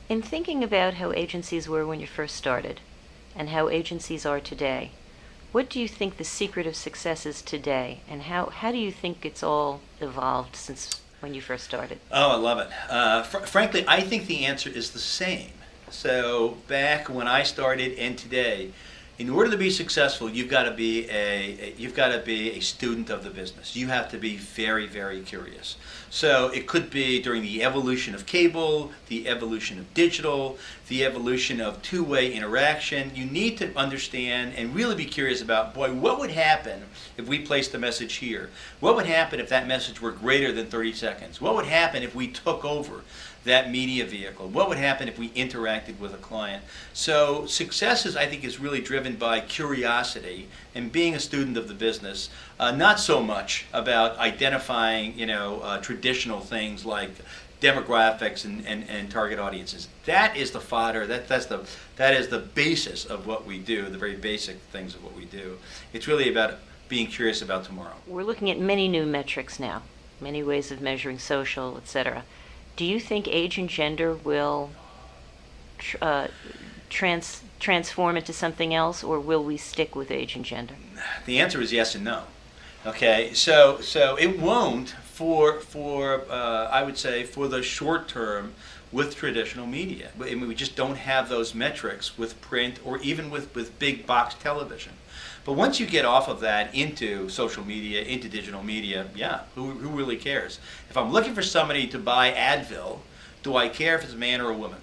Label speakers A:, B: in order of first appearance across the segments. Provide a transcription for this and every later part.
A: In thinking about how agencies were when you first started and how agencies are today, what do you think the secret of success is today, and how do you think it's all evolved since when you first started?
B: Oh, I love it. Frankly, I think the answer is the same. So back when I started and today, in order to be successful, you've got to be a student of the business. You have to be very, very curious. So it could be during the evolution of cable, the evolution of digital, the evolution of two-way interaction. You need to understand and really be curious about, boy, what would happen if we placed a message here? What would happen if that message were greater than 30 seconds? What would happen if we took over that media vehicle? What would happen if we interacted with a client? So success I think, is really driven by curiosity and being a student of the business, not so much about identifying, traditional things like demographics and target audiences. That is the fodder. That is the basis of what we do. The very basic things of what we do. It's really about being curious about tomorrow.
A: We're looking at many new metrics now, many ways of measuring social, etc. Do you think age and gender will transform into something else, or will we stick with age and gender?
B: The answer is yes and no. Okay, so it won't for I would say for the short term with traditional media. I mean, we just don't have those metrics with print or even with big box television. But once you get off of that into social media, into digital media, yeah, who really cares? If I'm looking for somebody to buy Advil, do I care if it's a man or a woman?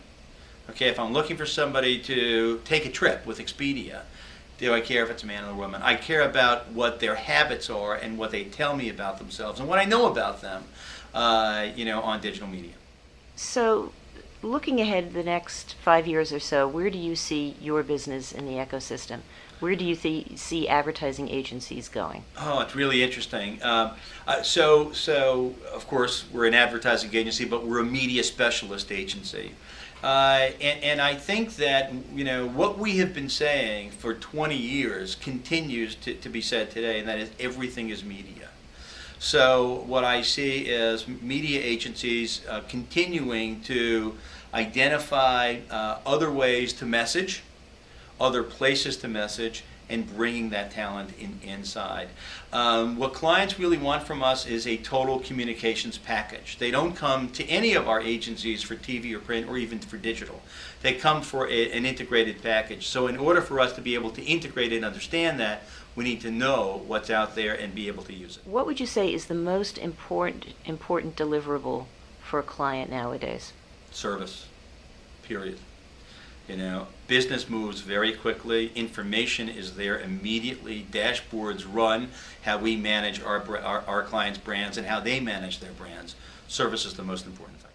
B: Okay, if I'm looking for somebody to take a trip with Expedia, do I care if it's a man or a woman? I care about what their habits are and what they tell me about themselves and what I know about them, on digital media.
A: So, looking ahead the next 5 years or so, where do you see your business in the ecosystem? Where do you see advertising agencies going?
B: Oh, it's really interesting. So of course, we're an advertising agency, but we're a media specialist agency. And I think that what we have been saying for 20 years continues to be said today, and that is everything is media. So what I see is media agencies continuing to identify other ways to message, other places to message, and bringing that talent inside. What clients really want from us is a total communications package. They don't come to any of our agencies for TV or print or even for digital. They come for an integrated package. So in order for us to be able to integrate and understand that, we need to know what's out there and be able to use it.
A: What would you say is the most important deliverable for a client nowadays?
B: Service, period. Business moves very quickly. Information is there immediately. Dashboards run how we manage our clients' brands and how they manage their brands. Service is the most important thing.